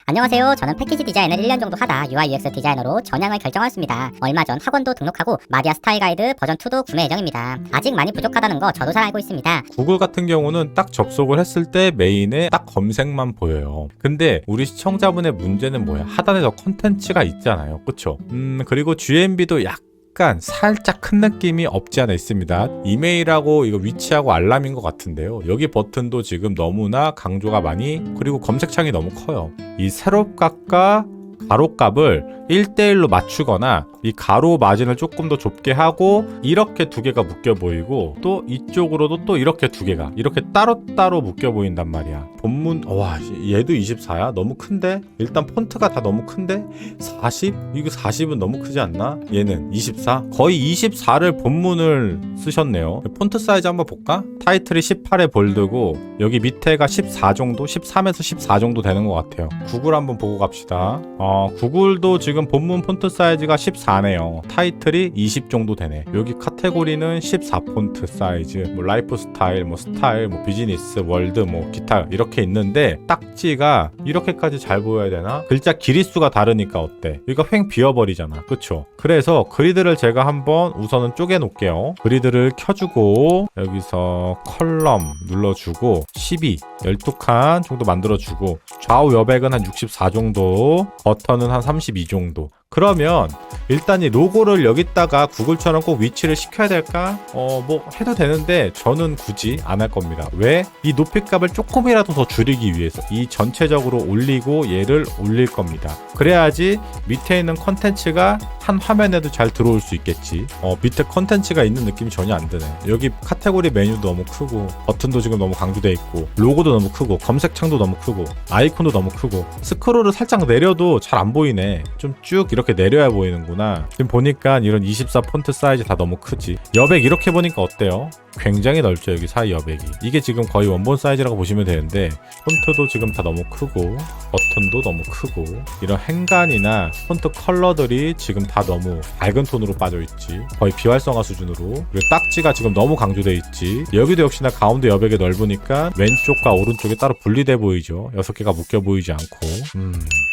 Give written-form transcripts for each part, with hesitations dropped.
안녕하세요. 저는 패키지 디자인을 1년 정도 하다 UI UX 디자이너로 전향을 결정하였습니다. 얼마 전 학원도 등록하고 마디아 스타일 가이드 버전 2도 구매 예정입니다. 아직 많이 부족하다는 거 저도 잘 알고 있습니다. 구글 같은 경우는 딱 접속을 했을 때 메인에 딱 검색만 보여요. 근데 우리 시청자분의 문제는 뭐야? 하단에 더 콘텐츠가 있잖아요. 그쵸? 그리고 GMB도 약간 살짝 큰 느낌이 없지 않아 있습니다. 이메일하고 이거 위치하고 알람인 것 같은데요. 여기 버튼도 지금 너무나 강조가 많이, 그리고 검색창이 너무 커요. 이 세로값과 가로값을 1대1로 맞추거나 이 가로 마진을 조금 더 좁게 하고 이렇게 두 개가 묶여 보이고, 또 이쪽으로도 또 이렇게 두 개가 이렇게 따로따로 묶여 보인단 말이야. 본문 와 얘도 24야? 너무 큰데? 일단 폰트가 다 너무 큰데? 40? 이거 40은 너무 크지 않나? 얘는 24? 거의 24를 본문을 쓰셨네요. 폰트 사이즈 한번 볼까? 타이틀이 18에 볼드고 여기 밑에가 14 정도? 13에서 14 정도 되는 것 같아요. 구글 한번 보고 갑시다. 구글도 지금 본문 폰트 사이즈가 14네요. 타이틀이 20 정도 되네. 여기 카테고리는 14 폰트 사이즈, 뭐 라이프 스타일, 뭐 스타일, 뭐 비즈니스, 월드, 뭐 기타 이렇게 있는데 딱지가 이렇게까지 잘 보여야 되나? 글자 길이수가 다르니까 어때? 여기가 횡 비어버리잖아. 그쵸? 그래서 그리드를 제가 한번 우선은 쪼개 놓을게요. 그리드를 켜주고 여기서 컬럼 눌러주고 12칸 정도 만들어주고 좌우 여백은 한 64 정도, 버튼은 한 32 정도. 그러면 일단 이 로고를 여기다가 구글처럼 꼭 위치를 시켜야 될까? 뭐 해도 되는데 저는 굳이 안 할 겁니다. 왜? 이 높이값을 조금이라도 더 줄이기 위해서 이 전체적으로 올리고 얘를 올릴 겁니다. 그래야지 밑에 있는 컨텐츠가 한 화면에도 잘 들어올 수 있겠지. 밑에 컨텐츠가 있는 느낌이 전혀 안 드네. 여기 카테고리 메뉴도 너무 크고 버튼도 지금 너무 강조돼 있고 로고도 너무 크고 검색창도 너무 크고 아이콘도 너무 크고 스크롤을 살짝 내려도 잘 안 보이네. 좀 쭉 이렇게 내려야 보이는구나. 지금 보니까 이런 24 폰트 사이즈 다 너무 크지. 여백 이렇게 보니까 어때요? 굉장히 넓죠. 여기 사이 여백이. 이게 지금 거의 원본 사이즈라고 보시면 되는데 폰트도 지금 다 너무 크고 버튼도 너무 크고 이런 행간이나 폰트 컬러들이 지금 다 너무 밝은 톤으로 빠져있지. 거의 비활성화 수준으로. 그리고 딱지가 지금 너무 강조돼 있지. 여기도 역시나 가운데 여백이 넓으니까 왼쪽과 오른쪽이 따로 분리돼 보이죠. 6개가 묶여 보이지 않고.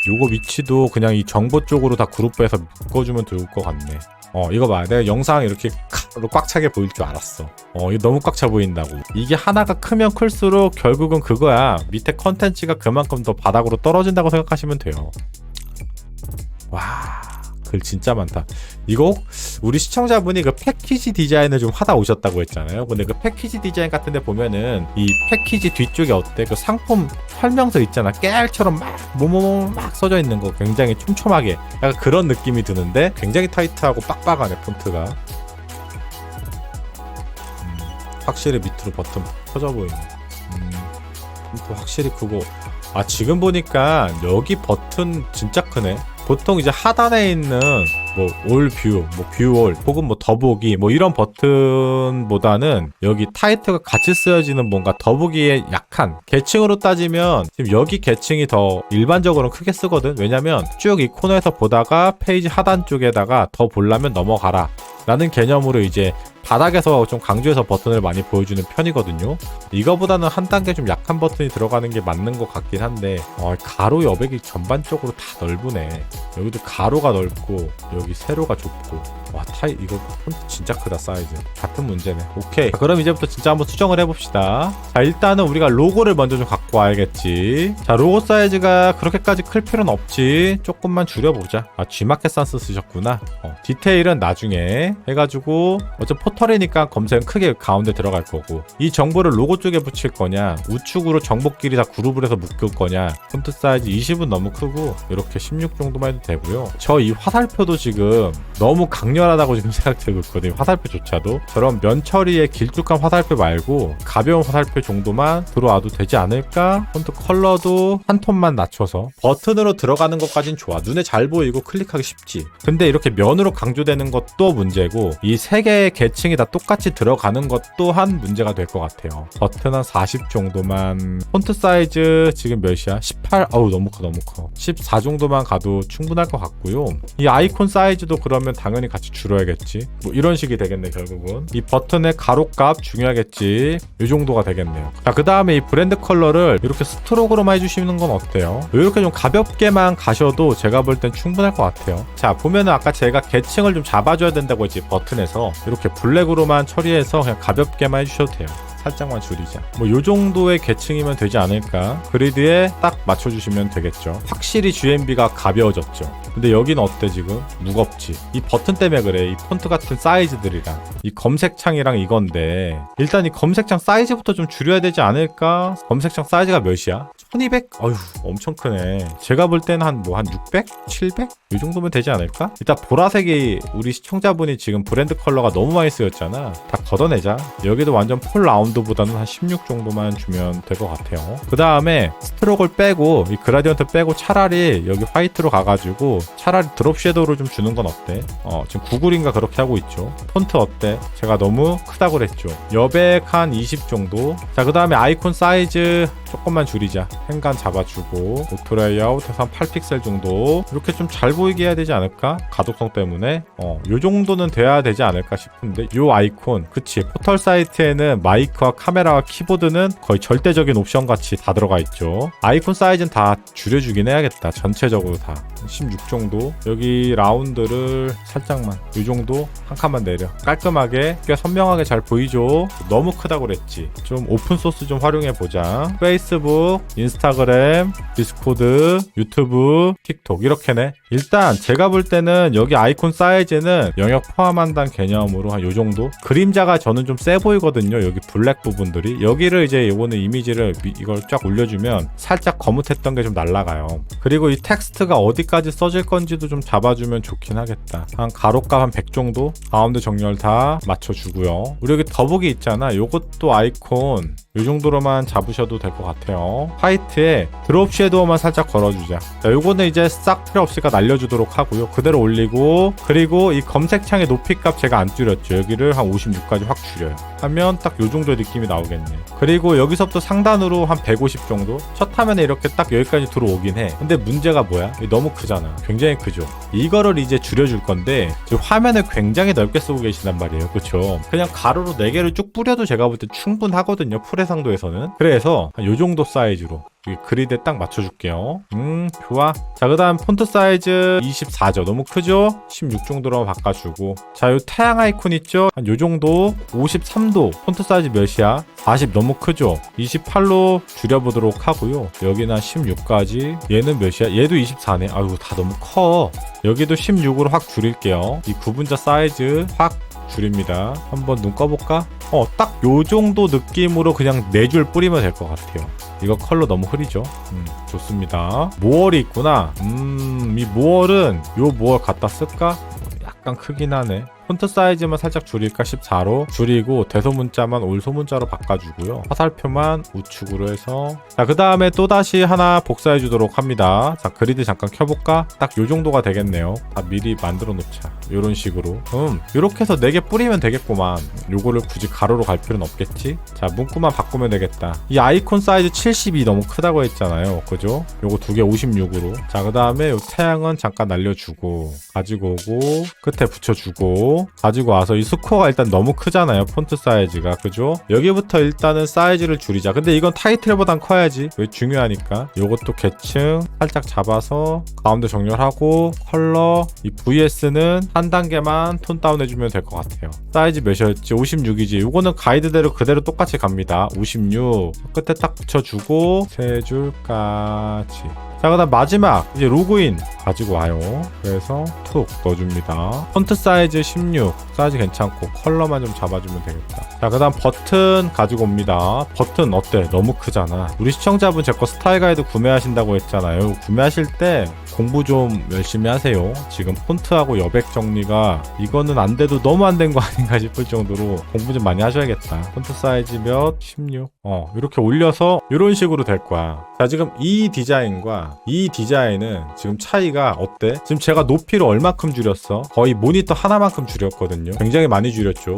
요거 위치도 그냥 이 정보 쪽으로 다 그룹해서 묶어주면 좋을 것 같네. 이거 봐. 내가 영상 이렇게 꽉 차게 보일 줄 알았어. 이거 너무 꽉 차 보인다고. 이게 하나가 크면 클수록 결국은 그거야. 밑에 컨텐츠가 그만큼 더 바닥으로 떨어진다고 생각하시면 돼요. 와, 글 진짜 많다. 이거 우리 시청자분이 그 패키지 디자인을 좀 하다 오셨다고 했잖아요. 근데 그 패키지 디자인 같은 데 보면은 이 패키지 뒤쪽에 어때? 그 상품 설명서 있잖아. 깨알처럼 막 뭐뭐뭐 막 써져 있는 거 굉장히 촘촘하게 약간 그런 느낌이 드는데 굉장히 타이트하고 빡빡하네 폰트가. 확실히 밑으로 버튼 펴져 보이네. 폰트 확실히 크고. 지금 보니까 여기 버튼 진짜 크네. 보통 이제 하단에 있는 뭐 올 뷰, 뭐 뷰 올, 혹은 뭐 더보기 뭐 이런 버튼보다는 여기 타이틀과 같이 쓰여지는 뭔가 더보기에 약한 계층으로 따지면 지금 여기 계층이 더 일반적으로는 크게 쓰거든. 왜냐면 쭉 이 코너에서 보다가 페이지 하단 쪽에다가 더 보려면 넘어가라 라는 개념으로 이제 바닥에서 좀 강조해서 버튼을 많이 보여주는 편이거든요. 이거보다는 한 단계 좀 약한 버튼이 들어가는 게 맞는 것 같긴 한데 가로 여백이 전반적으로 다 넓으네. 여기도 가로가 넓고 여기 세로가 좁고. 와, 이거 폰트 진짜 크다. 사이즈 같은 문제네. 오케이, 그럼 이제부터 진짜 한번 수정을 해봅시다. 자, 일단은 우리가 로고를 먼저 좀 갖고 와야겠지. 자, 로고 사이즈가 그렇게까지 클 필요는 없지. 조금만 줄여보자. G마켓 산스 쓰셨구나. 디테일은 나중에 해가지고 어차피 포털이니까 검색은 크게 가운데 들어갈 거고, 이 정보를 로고 쪽에 붙일 거냐 우측으로 정보끼리 다 그룹을 해서 묶을 거냐. 폰트 사이즈 20은 너무 크고 이렇게 16 정도만 해도 되고요. 저 이 화살표도 지금 너무 강렬하다고 지금 생각되고 있거든요. 화살표조차도 저런 면 처리의 길쭉한 화살표 말고 가벼운 화살표 정도만 들어와도 되지 않을까? 폰트 컬러도 한 톤만 낮춰서 버튼으로 들어가는 것까진 좋아. 눈에 잘 보이고 클릭하기 쉽지. 근데 이렇게 면으로 강조되는 것도 문제고, 이 세 개의 계층 계층이 다 똑같이 들어가는 것 또한 문제가 될 것 같아요. 버튼 한 40 정도만, 폰트 사이즈 지금 몇이야? 18? 어우 너무 커. 14 정도만 가도 충분할 것 같고요. 이 아이콘 사이즈도 그러면 당연히 같이 줄여야겠지. 뭐 이런 식이 되겠네. 결국은 이 버튼의 가로값 중요하겠지. 이 정도가 되겠네요. 자, 그 다음에 이 브랜드 컬러를 이렇게 스트로크로만 해주시는 건 어때요? 이렇게 좀 가볍게만 가셔도 제가 볼 땐 충분할 것 같아요. 자, 보면은 아까 제가 계층을 좀 잡아줘야 된다고 했지. 버튼에서 이렇게 블랙으로만 처리해서 그냥 가볍게만 해주셔도 돼요. 살짝만 줄이자. 뭐 요 정도의 계층이면 되지 않을까. 그리드에 딱 맞춰주시면 되겠죠. 확실히 GMB가 가벼워졌죠. 근데 여기는 어때 지금? 무겁지. 이 버튼 때문에 그래. 이 폰트 같은 사이즈들이랑 이 검색창이랑 이건데 일단 이 검색창 사이즈부터 좀 줄여야 되지 않을까? 검색창 사이즈가 몇이야? 1200? 어휴 엄청 크네. 제가 볼 때는 한 600? 700? 이 정도면 되지 않을까? 일단 보라색이 우리 시청자분이 지금 브랜드 컬러가 너무 많이 쓰였잖아. 다 걷어내자. 여기도 완전 풀 라운드보다는 한 16 정도만 주면 될 것 같아요. 그 다음에 스트로크를 빼고 이 그라디언트 빼고 차라리 여기 화이트로 가가지고 차라리 드롭 섀도우를 좀 주는 건 어때? 지금 구글인가 그렇게 하고 있죠. 폰트 어때? 제가 너무 크다고 그랬죠. 여백 한 20 정도. 자, 그 다음에 아이콘 사이즈 조금만 줄이자. 행간 잡아주고 오토 레이아웃 해서 한 8픽셀 정도. 이렇게 좀 잘 보이게 해야 되지 않을까? 가독성 때문에 요 정도는 돼야 되지 않을까 싶은데 요 아이콘 그치. 포털 사이트에는 마이크와 카메라와 키보드는 거의 절대적인 옵션 같이 다 들어가 있죠. 아이콘 사이즈는 다 줄여주긴 해야겠다. 전체적으로 다 16 정도. 여기 라운드를 살짝만 이 정도 한 칸만 내려. 깔끔하게 꽤 선명하게 잘 보이죠. 너무 크다고 그랬지. 좀 오픈 소스 좀 활용해 보자. 페이스북, 인스타그램, 디스코드, 유튜브, 틱톡 이렇게네. 일단 제가 볼 때는 여기 아이콘 사이즈는 영역 포함한다는 개념으로 한 요 정도. 그림자가 저는 좀 세 보이거든요. 여기 블랙 부분들이. 여기를 이제 요거는 이미지를 이걸 쫙 올려주면 살짝 거뭇했던 게 좀 날라가요. 그리고 이 텍스트가 어디까지 써질 건지도 좀 잡아주면 좋긴 하겠다. 한 가로값 한 100 정도. 가운데 정렬 다 맞춰주고요. 우리 여기 더보기 있잖아. 요것도 아이콘 이 정도로만 잡으셔도 될 것 같아요. 화이트에 드롭 섀도우만 살짝 걸어주자. 자, 요거는 이제 싹 필요 없으니까 날려주도록 하고요. 그대로 올리고, 그리고 이 검색창의 높이값 제가 안 줄였죠. 여기를 한 56까지 확 줄여요. 하면 딱 요 정도의 느낌이 나오겠네. 그리고 여기서부터 상단으로 한 150 정도? 첫 화면에 이렇게 딱 여기까지 들어오긴 해. 근데 문제가 뭐야? 이게 너무 크잖아. 굉장히 크죠. 이거를 이제 줄여줄 건데 지금 화면을 굉장히 넓게 쓰고 계신단 말이에요. 그쵸? 그냥 가로로 4개를 쭉 뿌려도 제가 볼 때 충분하거든요. 풀해상도에서는. 그래서 한 요 정도 사이즈로 여기 그리드에 딱 맞춰줄게요. 좋아. 자, 그 다음 폰트 사이즈 24죠. 너무 크죠? 16 정도로 바꿔주고. 자, 요 태양 아이콘 있죠? 한 요 정도. 53도. 폰트 사이즈 몇이야? 40 너무 크죠? 28로 줄여보도록 하고요. 여기는 한 16까지. 얘는 몇이야? 얘도 24네. 아이고, 다 너무 커. 여기도 16으로 확 줄일게요. 이 구분자 사이즈 확 줄입니다. 한번 눈 꺼볼까? 딱 요 정도 느낌으로 그냥 4줄 뿌리면 될 것 같아요. 이거 컬러 너무 흐리죠? 좋습니다. 모월이 있구나. 이 모월은 요 모월 갖다 쓸까? 약간 크긴 하네. 폰트 사이즈만 살짝 줄일까? 14로 줄이고 대소문자만 올소문자로 바꿔주고요. 화살표만 우측으로 해서. 자, 그 다음에 또다시 하나 복사해 주도록 합니다. 자, 그리드 잠깐 켜볼까? 딱 요 정도가 되겠네요. 다 미리 만들어 놓자. 요런 식으로. 요렇게 해서 4개 뿌리면 되겠구만. 요거를 굳이 가로로 갈 필요는 없겠지? 자, 문구만 바꾸면 되겠다. 이 아이콘 사이즈 72 너무 크다고 했잖아요. 그죠? 요거 2개 56으로. 자, 그 다음에 요 태양은 잠깐 날려주고 가지고 오고 끝에 붙여주고 가지고 와서 이 스코어가 일단 너무 크잖아요. 폰트 사이즈가. 그죠? 여기부터 일단은 사이즈를 줄이자. 근데 이건 타이틀보단 커야지. 왜? 중요하니까. 요것도 계층 살짝 잡아서 가운데 정렬하고 컬러 이 VS는 한 단계만 톤 다운 해주면 될 것 같아요. 사이즈 몇이었지? 56이지. 요거는 가이드대로 그대로 똑같이 갑니다. 56 끝에 딱 붙여주고 3줄까지. 자, 그 다음 마지막 이제 로그인 가지고 와요. 그래서 툭 넣어줍니다. 폰트 사이즈 16 사이즈 괜찮고 컬러만 좀 잡아주면 되겠다. 자, 그 다음 버튼 가지고 옵니다. 버튼 어때? 너무 크잖아. 우리 시청자분 제 거 스타일 가이드 구매하신다고 했잖아요. 구매하실 때 공부 좀 열심히 하세요. 지금 폰트하고 여백 정리가 이거는 안 돼도 너무 안 된 거 아닌가 싶을 정도로 공부 좀 많이 하셔야겠다. 폰트 사이즈 몇? 16. 이렇게 올려서 이런 식으로 될 거야. 자, 지금 이 디자인과 이 디자인은 지금 차이가 어때? 지금 제가 높이를 얼마큼 줄였어? 거의 모니터 하나만큼 줄였거든요. 굉장히 많이 줄였죠.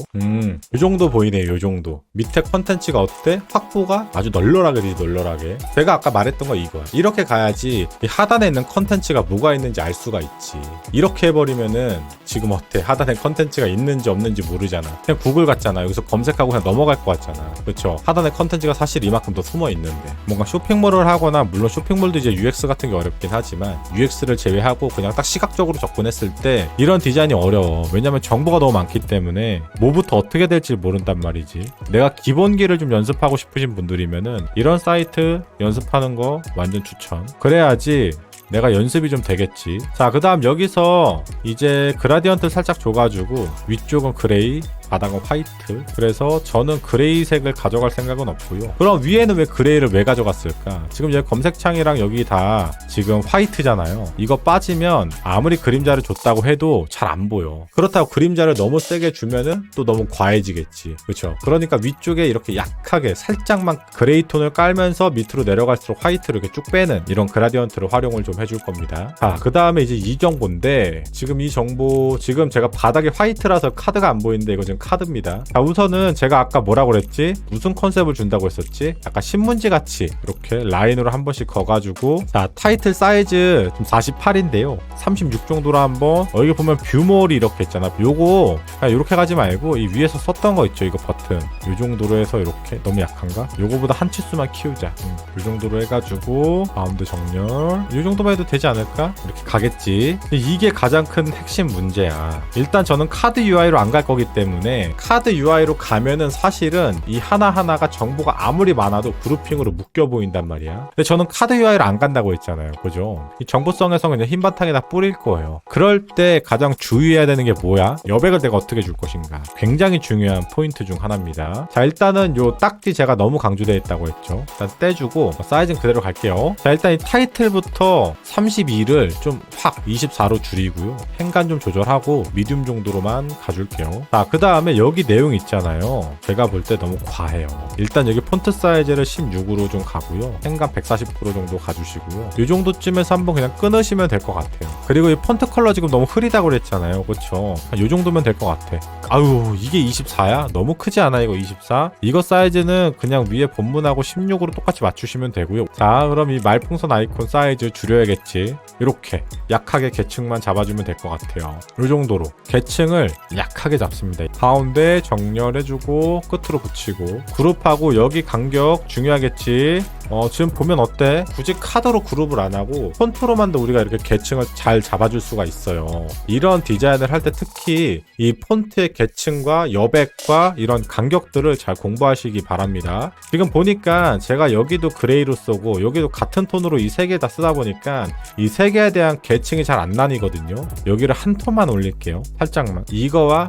이 정도 보이네요. 이 정도. 밑에 컨텐츠가 어때? 확보가 아주 널널하게 되지, 널널하게. 제가 아까 말했던 거 이거야. 이렇게 가야지 이 하단에 있는 컨텐츠가 뭐가 있는지 알 수가 있지. 이렇게 해버리면은 지금 어때? 하단에 컨텐츠가 있는지 없는지 모르잖아. 그냥 구글 같잖아. 여기서 검색하고 그냥 넘어갈 것 같잖아. 그렇죠? 하단에 컨텐츠가 사실 이만큼 더 숨어 있는데 뭔가 쇼핑몰을 하거나, 물론 쇼핑몰도 이제 UX 같은 게 어렵긴 하지만 UX를 제외하고 그냥 딱 시각적으로 접근했을 때 이런 디자인이 어려워. 왜냐면 정보가 너무 많기 때문에 뭐부터 어떻게 될지 모른단 말이지. 내가 기본기를 좀 연습하고 싶으신 분들이면은 이런 사이트 연습하는 거 완전 추천. 그래야지 내가 연습이 좀 되겠지. 자, 그 다음 여기서 이제 그라디언트 살짝 줘가지고 위쪽은 그레이, 바닥은 화이트. 그래서 저는 그레이색을 가져갈 생각은 없고요. 그럼 위에는 왜 그레이를 왜 가져갔을까? 지금 여기 검색창이랑 여기 다 지금 화이트잖아요. 이거 빠지면 아무리 그림자를 줬다고 해도 잘 안 보여. 그렇다고 그림자를 너무 세게 주면은 또 너무 과해지겠지. 그렇죠? 그러니까 위쪽에 이렇게 약하게 살짝만 그레이 톤을 깔면서 밑으로 내려갈수록 화이트를 이렇게 쭉 빼는 이런 그라디언트를 활용을 좀 해줄 겁니다. 자, 그 다음에 이제 이 정보인데, 지금 이 정보, 지금 제가 바닥에 화이트라서 카드가 안 보이는데 이거 지금 카드입니다. 자, 우선은 제가 아까 뭐라고 그랬지? 무슨 컨셉을 준다고 했었지? 약간 신문지 같이 이렇게 라인으로 한 번씩 그어가지고, 자, 타이틀 사이즈 48인데요 36 정도로 한번, 여기 보면 뷰몰이 이렇게 있잖아. 요거 그냥 이렇게 가지 말고 이 위에서 썼던 거 있죠? 이거 버튼 요 정도로 해서 이렇게, 너무 약한가? 요거보다 한 치수만 키우자. 요 정도로 해가지고 가운데 정렬 요 정도만 해도 되지 않을까? 이렇게 가겠지. 이게 가장 큰 핵심 문제야. 일단 저는 카드 UI로 안 갈 거기 때문에, 카드 UI로 가면은 사실은 이 하나하나가 정보가 아무리 많아도 그룹핑으로 묶여 보인단 말이야. 근데 저는 카드 UI로 안 간다고 했잖아요. 그죠? 이 정보성에서 그냥 흰 바탕에다 뿌릴 거예요. 그럴 때 가장 주의해야 되는 게 뭐야? 여백을 내가 어떻게 줄 것인가? 굉장히 중요한 포인트 중 하나입니다. 자, 일단은 요 딱지 제가 너무 강조되어 있다고 했죠. 일단 떼주고 사이즈는 그대로 갈게요. 자, 일단 이 타이틀부터 32를 좀 확 24로 줄이고요. 행간 좀 조절하고 미디움 정도로만 가줄게요. 자, 그 다음에 여기 내용 있잖아요. 제가 볼 때 너무 과해요. 일단 여기 폰트 사이즈를 16으로 좀 가고요. 행간 140% 정도 가주시고요. 이 정도쯤에서 한번 그냥 끊으시면 될 것 같아요. 그리고 이 폰트 컬러 지금 너무 흐리다고 그랬잖아요. 그쵸? 이 정도면 될 것 같아. 아유, 이게 24야? 너무 크지 않아 이거 24? 이거 사이즈는 그냥 위에 본문하고 16으로 똑같이 맞추시면 되고요. 자, 그럼 이 말풍선 아이콘 사이즈 줄여야겠지. 이렇게 약하게 계층만 잡아주면 될 것 같아요. 이 정도로 계층을 약하게 잡습니다. 가운데 정렬해주고 끝으로 붙이고, 그룹하고 여기 간격 중요하겠지. 지금 보면 어때? 굳이 카드로 그룹을 안 하고 폰트로만도 우리가 이렇게 계층을 잘 잡아줄 수가 있어요. 이런 디자인을 할 때 특히 이 폰트의 계층과 여백과 이런 간격들을 잘 공부하시기 바랍니다. 지금 보니까 제가 여기도 그레이로 쓰고 여기도 같은 톤으로 이 세 개 다 쓰다 보니까 이 세 개에 대한 계층이 잘 안 나뉘거든요. 여기를 한 톤만 올릴게요. 살짝만. 이거와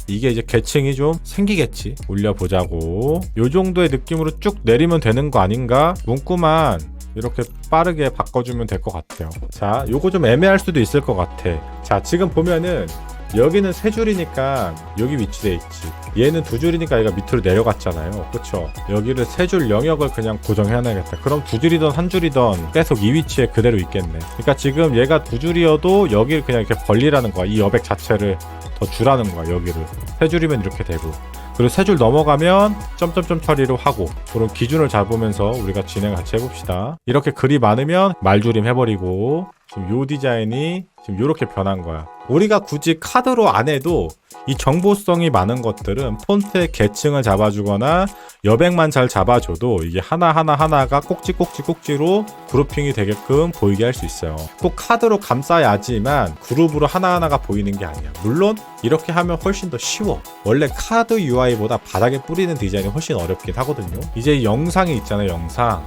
이게 이제 계층이 좀 생기겠지. 올려보자고. 요 정도의 느낌으로 쭉 내리면 되는 거 아닌가? 문구만 이렇게 빠르게 바꿔주면 될 것 같아요. 자, 요거 좀 애매할 수도 있을 것 같아. 자, 지금 보면은 여기는 세 줄이니까 여기 위치돼 있지. 얘는 두 줄이니까 얘가 밑으로 내려갔잖아요. 그쵸? 여기를 세 줄 영역을 그냥 고정해놔야겠다. 그럼 두 줄이던 한 줄이던 계속 이 위치에 그대로 있겠네. 그러니까 지금 얘가 두 줄이어도 여기를 그냥 이렇게 벌리라는 거야. 이 여백 자체를 더 주라는 거야. 여기를. 세 줄이면 이렇게 되고. 그리고 세 줄 넘어가면 점점점 처리로 하고, 그런 기준을 잡으면서 우리가 진행 같이 해봅시다. 이렇게 글이 많으면 말줄임 해버리고, 지금 요 디자인이 지금 요렇게 변한 거야. 우리가 굳이 카드로 안 해도 이 정보성이 많은 것들은 폰트의 계층을 잡아주거나 여백만 잘 잡아줘도 이게 하나가 꼭지로 그룹핑이 되게끔 보이게 할 수 있어요. 꼭 카드로 감싸야지만 그룹으로 하나하나가 보이는 게 아니야. 물론 이렇게 하면 훨씬 더 쉬워. 원래 카드 UI보다 바닥에 뿌리는 디자인이 훨씬 어렵긴 하거든요. 이제 영상이 있잖아요. 영상.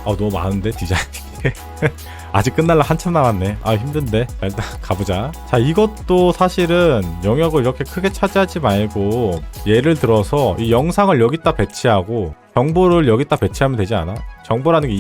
너무 많은데 디자인이. 아직 끝날라 한참 남았네. 힘든데. 일단 가보자. 자, 이것도 사실은 영역을 이렇게 크게 차지하지 말고, 예를 들어서 이 영상을 여기다 배치하고 정보를 여기다 배치하면 되지 않아? 정보라는 게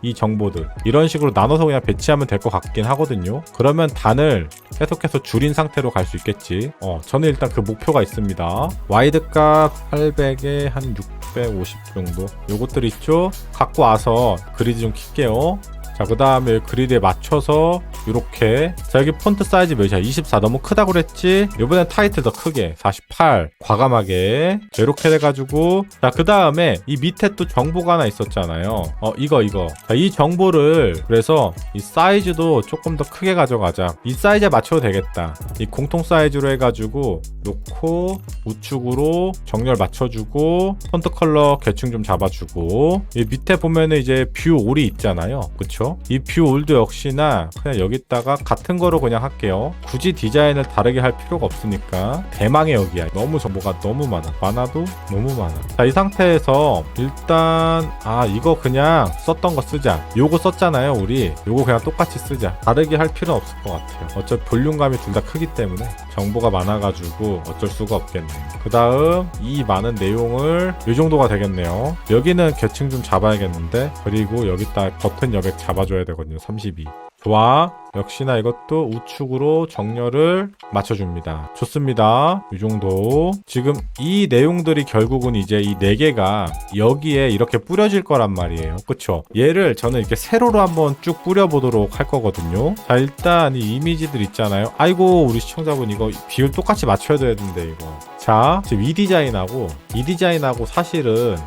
이 정보들 이런 식으로 나눠서 그냥 배치하면 될 것 같긴 하거든요. 그러면 단을 계속해서 줄인 상태로 갈 수 있겠지. 저는 일단 그 목표가 있습니다. 와이드 값 800에 한 650 정도 요것들 있죠. 갖고 와서 그리드 좀 킬게요. 자, 그 다음에 그리드에 맞춰서 이렇게. 자, 여기 폰트 사이즈 몇이야? 24. 너무 크다고 그랬지? 이번엔 타이틀 더 크게 48. 과감하게 이렇게 돼가지고. 자, 그 다음에 이 밑에 또 정보가 하나 있었잖아요. 이거 자, 이 정보를 그래서 이 사이즈도 조금 더 크게 가져가자. 이 사이즈에 맞춰도 되겠다. 이 공통 사이즈로 해가지고 놓고 우측으로 정렬 맞춰주고 폰트 컬러 계층 좀 잡아주고. 이 밑에 보면은 이제 뷰 올이 있잖아요. 그쵸? 이 뷰 올도 역시나 그냥 여기다가 같은 거로 그냥 할게요. 굳이 디자인을 다르게 할 필요가 없으니까. 대망의 여기야. 너무 정보가 너무 많아도 너무 많아. 자, 이 상태에서 일단 이거 그냥 썼던 거 쓰자. 요거 썼잖아요 우리. 요거 그냥 똑같이 쓰자. 다르게 할 필요는 없을 것 같아요. 어차피 볼륨감이 둘 다 크기 때문에 정보가 많아가지고 어쩔 수가 없겠네요. 그 다음 이 많은 내용을 이 정도가 되겠네요. 여기는 계층 좀 잡아야겠는데. 그리고 여기다 버튼 여백 잡아줘야 되거든요. 32. 좋아. 역시나 이것도 우측으로 정렬을 맞춰줍니다. 좋습니다. 이 정도. 지금 이 내용들이 결국은 이제 이 4개가 여기에 이렇게 뿌려질 거란 말이에요. 그쵸? 얘를 저는 이렇게 세로로 한번 쭉 뿌려보도록 할 거거든요. 자, 일단 이 이미지들 있잖아요. 아이고, 우리 시청자분 이거 비율 똑같이 맞춰야 되는데 이거. 자, 지금 이 디자인하고 사실은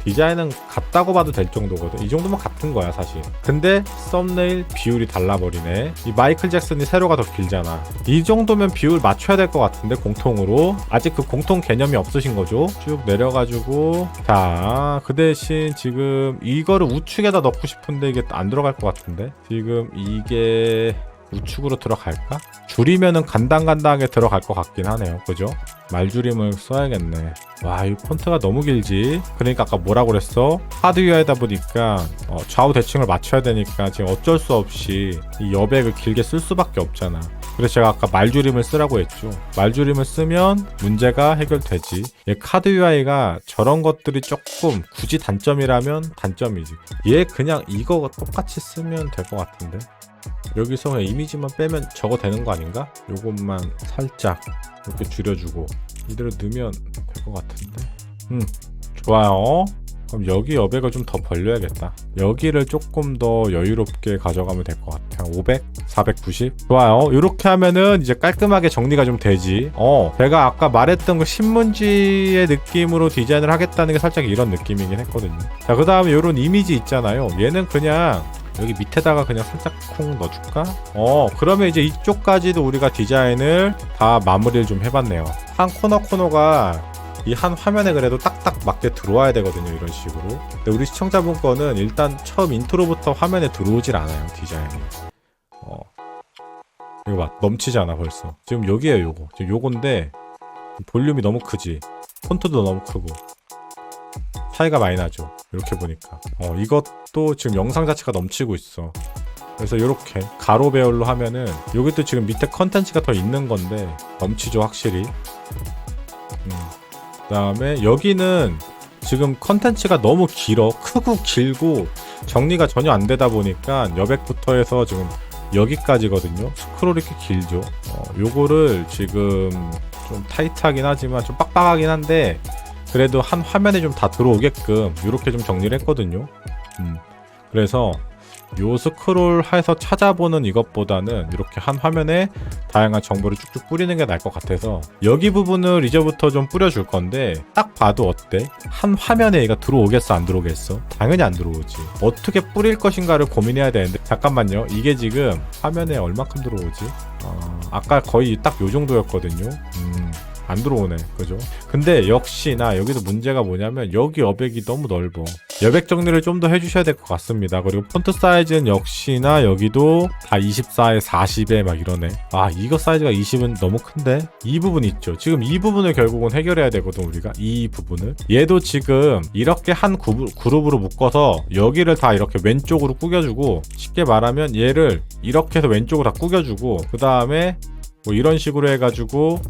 디자인은 같다고 봐도 될 정도거든. 이 정도면 같은 거야 사실. 근데 썸네일 비율이 달라버리네. 이 마이클 잭슨이 세로가 더 길잖아. 이 정도면 비율 맞춰야 될 것 같은데 공통으로. 아직 그 공통 개념이 없으신 거죠. 쭉 내려가지고. 자, 그 대신 지금 이거를 우측에다 넣고 싶은데 이게 안 들어갈 것 같은데. 지금 이게 우측으로 들어갈까? 줄이면은 간당간당하게 들어갈 것 같긴 하네요. 그죠? 말줄임을 써야겠네. 와, 이 폰트가 너무 길지? 그러니까 아까 뭐라고 그랬어? 하드웨어이다 보니까 좌우 대칭을 맞춰야 되니까 지금 어쩔 수 없이 이 여백을 길게 쓸 수밖에 없잖아. 그래서 제가 아까 말줄임을 쓰라고 했죠. 말줄임을 쓰면 문제가 해결되지. 얘 카드 UI가 저런 것들이 조금 굳이 단점이라면 단점이지. 얘 그냥 이거 똑같이 쓰면 될 것 같은데. 여기서 그냥 이미지만 빼면 저거 되는 거 아닌가? 요것만 살짝 이렇게 줄여주고 이대로 넣으면 될 것 같은데. 좋아요. 그럼 여기 여백을 좀 더 벌려야겠다. 여기를 조금 더 여유롭게 가져가면 될 것 같아. 500? 490? 좋아요. 이렇게 하면은 이제 깔끔하게 정리가 좀 되지. 제가 아까 말했던 그 신문지의 느낌으로 디자인을 하겠다는 게 살짝 이런 느낌이긴 했거든요. 자, 그 다음에 이런 이미지 있잖아요. 얘는 그냥 여기 밑에다가 그냥 살짝 콩 넣어줄까? 그러면 이제 이쪽까지도 우리가 디자인을 다 마무리를 좀 해봤네요. 한 코너가 이 한 화면에 그래도 딱딱 맞게 들어와야 되거든요. 이런 식으로. 근데 우리 시청자분 거는 일단 처음 인트로부터 화면에 들어오질 않아요. 디자인이. 이거 봐. 넘치잖아 벌써. 지금 여기에요. 요거. 지금 요건데 볼륨이 너무 크지. 폰트도 너무 크고. 차이가 많이 나죠. 이렇게 보니까. 이것도 지금 영상 자체가 넘치고 있어. 그래서 이렇게 가로 배열로 하면은 여기도 지금 밑에 컨텐츠가 더 있는 건데 넘치죠 확실히. 그 다음에 여기는 지금 컨텐츠가 너무 길어. 크고 길고 정리가 전혀 안 되다 보니까 여백부터 해서 지금 여기까지거든요. 스크롤이 이렇게 길죠. 요거를 지금 좀 타이트하긴 하지만 좀 빡빡하긴 한데 그래도 한 화면에 좀 다 들어오게끔 이렇게 좀 정리를 했거든요. 그래서 요 스크롤 해서 찾아보는 이것보다는 이렇게 한 화면에 다양한 정보를 쭉쭉 뿌리는 게 나을 것 같아서 여기 부분을 이제부터 좀 뿌려줄 건데 딱 봐도 어때? 한 화면에 얘가 들어오겠어 안 들어오겠어? 당연히 안 들어오지. 어떻게 뿌릴 것인가를 고민해야 되는데 잠깐만요. 이게 지금 화면에 얼마큼 들어오지? 아까 거의 딱 요 정도였거든요. 안 들어오네. 그죠? 근데 역시나 여기도 문제가 뭐냐면 여기 여백이 너무 넓어. 여백 정리를 좀 더 해주셔야 될 것 같습니다. 그리고 폰트 사이즈는 역시나 여기도 다 24에 40에 막 이러네. 이거 사이즈가 20은 너무 큰데? 이 부분 있죠. 지금 이 부분을 결국은 해결해야 되거든 우리가. 이 부분을. 얘도 지금 이렇게 한 그룹으로 묶어서 여기를 다 이렇게 왼쪽으로 꾸겨주고 쉽게 말하면 얘를 이렇게 해서 왼쪽으로 다 꾸겨주고 그 다음에 뭐 이런 식으로 해가지고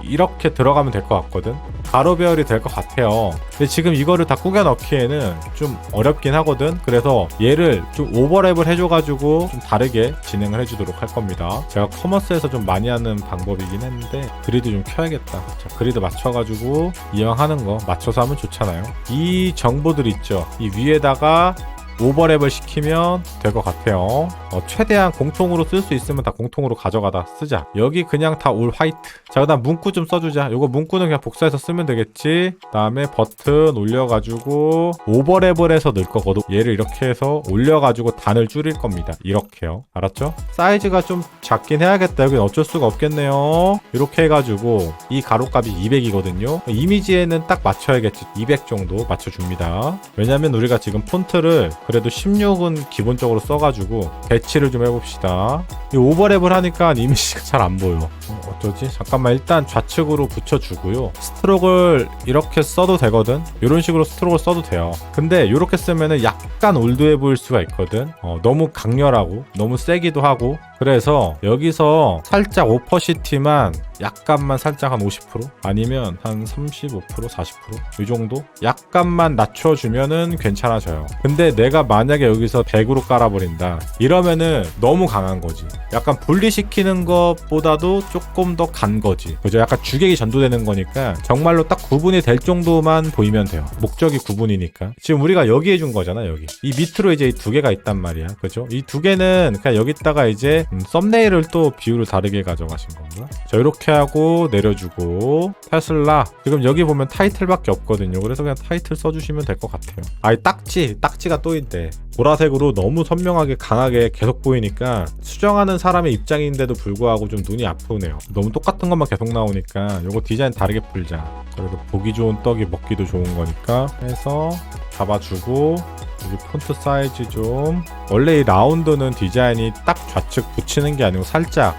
이렇게 들어가면 될 것 같거든. 가로 배열이 될 것 같아요. 근데 지금 이거를 다 꾸겨 넣기에는 좀 어렵긴 하거든. 그래서 얘를 좀 오버랩을 해줘가지고 좀 다르게 진행을 해주도록 할 겁니다. 제가 커머스에서 좀 많이 하는 방법이긴 했는데 그리드 좀 켜야겠다. 자, 그리드 맞춰가지고 이왕 하는 거 맞춰서 하면 좋잖아요. 이 정보들 있죠. 이 위에다가 오버랩을 시키면 될 것 같아요. 최대한 공통으로 쓸 수 있으면 다 공통으로 가져가다 쓰자. 여기 그냥 다 올 화이트. 자, 그다음 문구 좀 써주자. 요거 문구는 그냥 복사해서 쓰면 되겠지. 그다음에 버튼 올려가지고 오버랩을 해서 넣을 거거든. 얘를 이렇게 해서 올려가지고 단을 줄일 겁니다. 이렇게요. 알았죠? 사이즈가 좀 작긴 해야겠다. 여긴 어쩔 수가 없겠네요. 이렇게 해가지고 이 가로값이 200이거든요. 이미지에는 딱 맞춰야겠지. 200 정도 맞춰줍니다. 왜냐면 우리가 지금 폰트를 그래도 16은 기본적으로 써가지고 배치를 좀 해봅시다. 이 오버랩을 하니까 이미지가 잘 안 보여. 어쩌지? 잠깐만 일단 좌측으로 붙여주고요. 스트로크를 이렇게 써도 되거든. 이런 식으로 스트로크를 써도 돼요. 근데 이렇게 쓰면은 약간 올드해 보일 수가 있거든. 너무 강렬하고 너무 세기도 하고. 그래서 여기서 살짝 오퍼시티만 약간만 살짝 한 50% 아니면 한 35% 40% 이 정도 약간만 낮춰주면은 괜찮아져요. 근데 내가 만약에 여기서 100으로 깔아버린다 이러면은 너무 강한 거지. 약간 분리시키는 것보다도 조금 더 간 거지. 그죠? 약간 주객이 전도되는 거니까 정말로 딱 구분이 될 정도만 보이면 돼요. 목적이 구분이니까. 지금 우리가 여기 해준 거잖아. 여기 이 밑으로 이제 이 두 개가 있단 말이야. 그죠? 이 두 개는 그냥 여기다가 이제 썸네일을 또 비율을 다르게 가져가신 건가? 자, 이렇게 하고 내려주고 테슬라 지금 여기 보면 타이틀밖에 없거든요. 그래서 그냥 타이틀 써주시면 될 것 같아요. 아이 딱지가 또 있대. 보라색으로 너무 선명하게 강하게 계속 보이니까 수정하는 사람의 입장인데도 불구하고 좀 눈이 아프네요. 너무 똑같은 것만 계속 나오니까 요거 디자인 다르게 풀자. 그래도 보기 좋은 떡이 먹기도 좋은 거니까 해서 잡아주고 여기 폰트 사이즈 좀 원래 이 라운드는 디자인이 딱 좌측 붙이는 게 아니고 살짝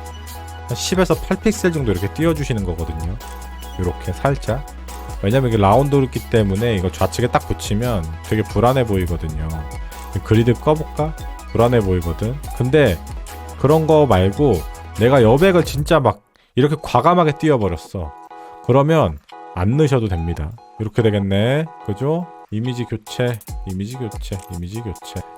한 10에서 8픽셀 정도 이렇게 띄워주시는 거거든요. 이렇게 살짝. 왜냐면 이게 라운드였기 때문에 이거 좌측에 딱 붙이면 되게 불안해 보이거든요. 그리드 꺼볼까? 불안해 보이거든. 근데 그런 거 말고 내가 여백을 진짜 막 이렇게 과감하게 띄워버렸어. 그러면 안 넣으셔도 됩니다. 이렇게 되겠네. 그죠? 이미지 교체.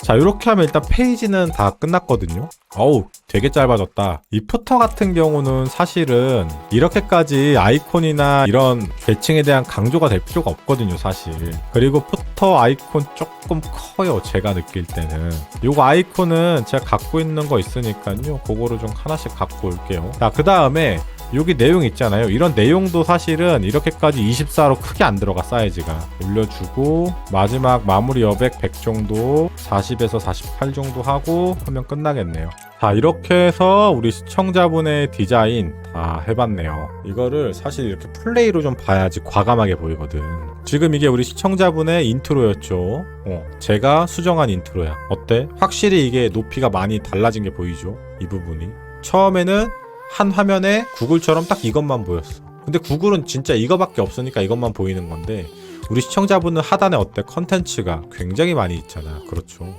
자, 이렇게 하면 일단 페이지는 다 끝났거든요. 어우, 되게 짧아졌다. 이 푸터 같은 경우는 사실은 이렇게까지 아이콘이나 이런 계층에 대한 강조가 될 필요가 없거든요, 사실. 그리고 푸터 아이콘 조금 커요, 제가 느낄 때는. 요거 아이콘은 제가 갖고 있는 거 있으니까요. 그거를 좀 하나씩 갖고 올게요. 자, 그 다음에 여기 내용 있잖아요. 이런 내용도 사실은 이렇게까지 24로 크게 안 들어가. 사이즈가 올려주고 마지막 마무리 여백 100 정도 40에서 48 정도 하고 하면 끝나겠네요. 자, 이렇게 해서 우리 시청자분의 디자인 다 해봤네요. 이거를 사실 이렇게 플레이로 좀 봐야지 과감하게 보이거든. 지금 이게 우리 시청자분의 인트로였죠. 제가 수정한 인트로야. 어때? 확실히 이게 높이가 많이 달라진 게 보이죠? 이 부분이 처음에는 한 화면에 구글처럼 딱 이것만 보였어. 근데 구글은 진짜 이거밖에 없으니까 이것만 보이는 건데 우리 시청자분은 하단에 어때? 컨텐츠가 굉장히 많이 있잖아. 그렇죠.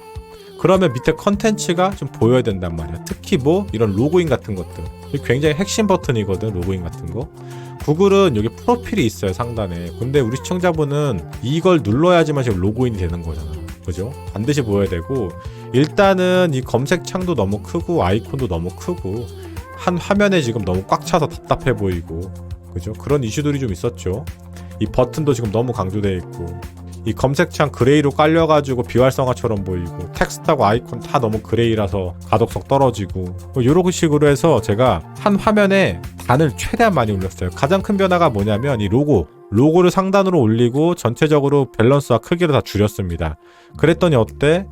그러면 밑에 컨텐츠가 좀 보여야 된단 말이야. 특히 뭐 이런 로그인 같은 것들 굉장히 핵심 버튼이거든. 로그인 같은 거. 구글은 여기 프로필이 있어요, 상단에. 근데 우리 시청자분은 이걸 눌러야지만 지금 로그인이 되는 거잖아. 그죠? 반드시 보여야 되고 일단은 이 검색창도 너무 크고 아이콘도 너무 크고 한 화면에 지금 너무 꽉 차서 답답해 보이고, 그죠? 그런 이슈들이 좀 있었죠. 이 버튼도 지금 너무 강조되어 있고, 이 검색창 그레이로 깔려가지고 비활성화처럼 보이고, 텍스트하고 아이콘 다 너무 그레이라서 가독성 떨어지고, 이런 식으로 해서 제가 한 화면에 단을 최대한 많이 올렸어요. 가장 큰 변화가 뭐냐면 이 로고를 상단으로 올리고 전체적으로 밸런스와 크기를 다 줄였습니다. 그랬더니 어때?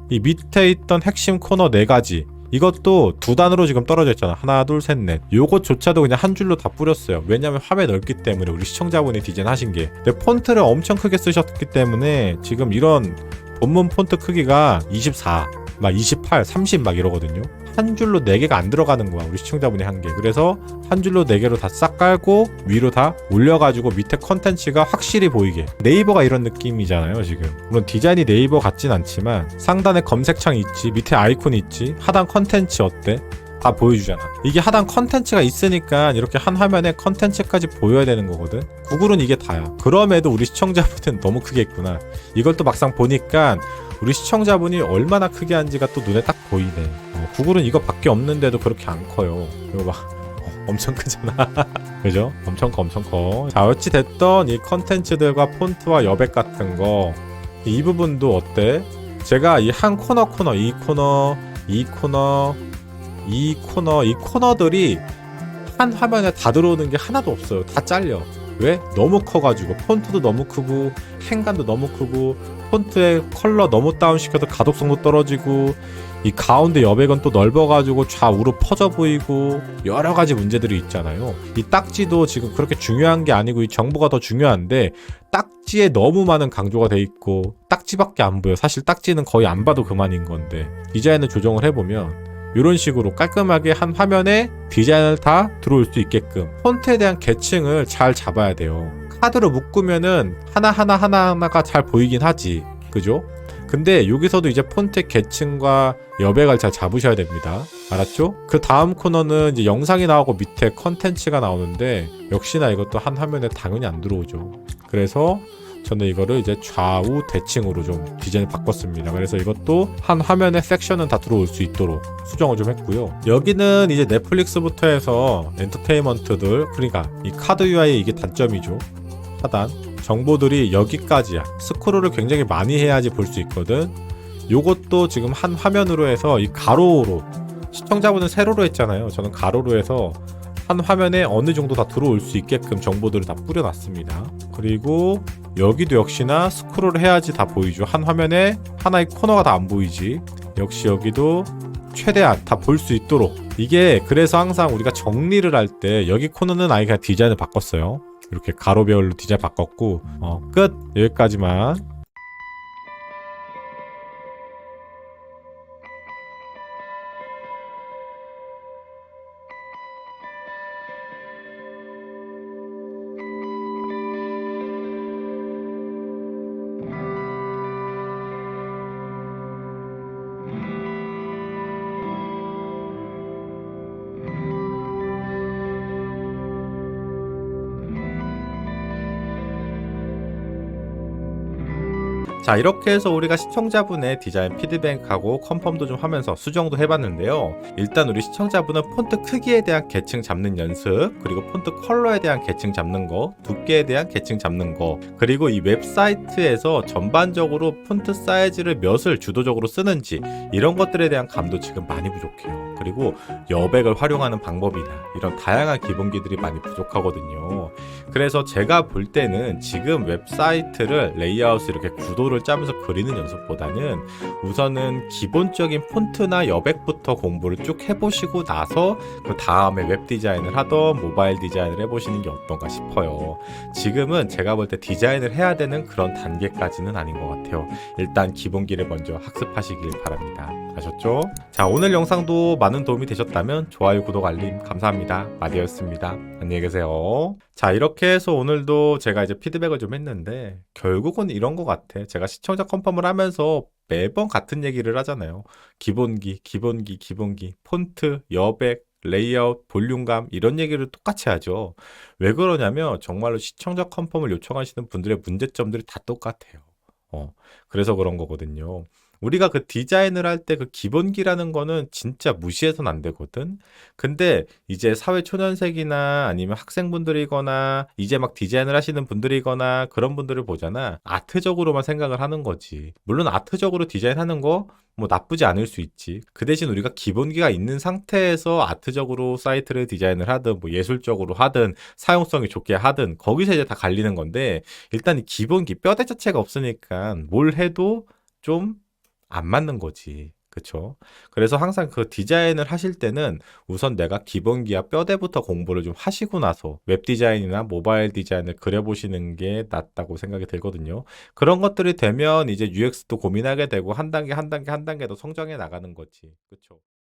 이 밑에 있던 핵심 코너 4가지 이것도 2단으로 지금 떨어져 있잖아. 하나, 둘, 셋, 넷. 요것조차도 그냥 한 줄로 다 뿌렸어요. 왜냐면 화면이 넓기 때문에 우리 시청자분이 디자인 하신 게. 근데 폰트를 엄청 크게 쓰셨기 때문에 지금 이런 본문 폰트 크기가 24, 막 28, 30 막 이러거든요. 한 줄로 4개가 안 들어가는 거야. 우리 시청자분이 한 게. 그래서 한 줄로 4개로 다 싹 깔고 위로 다 올려가지고 밑에 컨텐츠가 확실히 보이게. 네이버가 이런 느낌이잖아요, 지금. 물론 디자인이 네이버 같진 않지만 상단에 검색창 있지, 밑에 아이콘 있지, 하단 컨텐츠 어때? 다 보여주잖아. 이게 하단 컨텐츠가 있으니까 이렇게 한 화면에 컨텐츠까지 보여야 되는 거거든. 구글은 이게 다야. 그럼에도 우리 시청자분은 너무 크게 했구나. 이걸 또 막상 보니까 우리 시청자분이 얼마나 크게 한지가 또 눈에 딱 보이네. 구글은 이거밖에 없는데도 그렇게 안 커요. 이거 봐. 엄청 크잖아. 그죠? 엄청 커, 엄청 커. 자, 어찌 됐던 이 컨텐츠들과 폰트와 여백 같은 거, 이 부분도 어때? 제가 이 한 코너, 이 코너, 이 코너, 이 코너, 이 코너들이 한 화면에 다 들어오는 게 하나도 없어요. 다 잘려. 왜? 너무 커가지고 폰트도 너무 크고 행간도 너무 크고 폰트의 컬러 너무 다운시켜도 가독성도 떨어지고 이 가운데 여백은 또 넓어가지고 좌우로 퍼져 보이고 여러 가지 문제들이 있잖아요. 이 딱지도 지금 그렇게 중요한 게 아니고 이 정보가 더 중요한데 딱지에 너무 많은 강조가 돼 있고 딱지밖에 안 보여. 사실 딱지는 거의 안 봐도 그만인 건데 디자인을 조정을 해보면 이런 식으로 깔끔하게 한 화면에 디자인을 다 들어올 수 있게끔 폰트에 대한 계층을 잘 잡아야 돼요. 카드로 묶으면은 하나하나가 잘 보이긴 하지. 그죠? 근데 여기서도 이제 폰트의 계층과 여백을 잘 잡으셔야 됩니다. 알았죠? 그 다음 코너는 이제 영상이 나오고 밑에 컨텐츠가 나오는데 역시나 이것도 한 화면에 당연히 안 들어오죠. 그래서 저는 이거를 이제 좌우 대칭으로 좀 디자인을 바꿨습니다. 그래서 이것도 한 화면에 섹션은 다 들어올 수 있도록 수정을 좀 했고요. 여기는 이제 넷플릭스부터 해서 엔터테인먼트들, 그러니까 이 카드 UI의 이게 단점이죠. 하단 정보들이 여기까지야. 스크롤을 굉장히 많이 해야지 볼 수 있거든. 요것도 지금 한 화면으로 해서 이 가로로, 시청자분은 세로로 했잖아요. 저는 가로로 해서 한 화면에 어느 정도 다 들어올 수 있게끔 정보들을 다 뿌려놨습니다. 그리고 여기도 역시나 스크롤을 해야지 다 보이죠. 한 화면에 하나의 코너가 다 안 보이지. 역시 여기도 최대한 다 볼 수 있도록. 이게 그래서 항상 우리가 정리를 할 때 여기 코너는 아예 그냥 디자인을 바꿨어요. 이렇게 가로별로 디자인 바꿨고 끝! 여기까지만. 자, 이렇게 해서 우리가 시청자분의 디자인 피드백하고 컨펌도 좀 하면서 수정도 해봤는데요. 일단 우리 시청자분은 폰트 크기에 대한 계층 잡는 연습, 그리고 폰트 컬러에 대한 계층 잡는 거, 두께에 대한 계층 잡는 거, 그리고 이 웹사이트에서 전반적으로 폰트 사이즈를 몇을 주도적으로 쓰는지 이런 것들에 대한 감도 지금 많이 부족해요. 그리고 여백을 활용하는 방법이나 이런 다양한 기본기들이 많이 부족하거든요. 그래서 제가 볼 때는 지금 웹사이트를 레이아웃을 이렇게 구도를 짜면서 그리는 연습보다는 우선은 기본적인 폰트나 여백부터 공부를 쭉 해보시고 나서 그 다음에 웹 디자인을 하던 모바일 디자인을 해보시는 게 어떤가 싶어요. 지금은 제가 볼 때 디자인을 해야 되는 그런 단계까지는 아닌 것 같아요. 일단 기본기를 먼저 학습하시길 바랍니다. 아셨죠? 자, 오늘 영상도 많은 도움이 되셨다면 좋아요, 구독, 알림 감사합니다. 마디였습니다. 안녕히 계세요. 자, 이렇게 해서 오늘도 제가 이제 피드백을 좀 했는데 결국은 이런 것 같아. 제가 시청자 컨펌을 하면서 매번 같은 얘기를 하잖아요. 기본기, 폰트, 여백, 레이아웃, 볼륨감 이런 얘기를 똑같이 하죠. 왜 그러냐면 정말로 시청자 컨펌을 요청하시는 분들의 문제점들이 다 똑같아요. 그래서 그런 거거든요. 우리가 그 디자인을 할 때 그 기본기라는 거는 진짜 무시해서는 안 되거든. 근데 이제 사회 초년생이나 아니면 학생분들이거나 이제 막 디자인을 하시는 분들이거나 그런 분들을 보잖아. 아트적으로만 생각을 하는 거지. 물론 아트적으로 디자인하는 거 뭐 나쁘지 않을 수 있지. 그 대신 우리가 기본기가 있는 상태에서 아트적으로 사이트를 디자인을 하든 뭐 예술적으로 하든 사용성이 좋게 하든 거기서 이제 다 갈리는 건데 일단 이 기본기 뼈대 자체가 없으니까 뭘 해도 좀 안 맞는 거지. 그쵸? 그래서 항상 그 디자인을 하실 때는 우선 내가 기본기와 뼈대부터 공부를 좀 하시고 나서 웹 디자인이나 모바일 디자인을 그려보시는 게 낫다고 생각이 들거든요. 그런 것들이 되면 이제 UX도 고민하게 되고 한 단계 더 성장해 나가는 거지. 그쵸?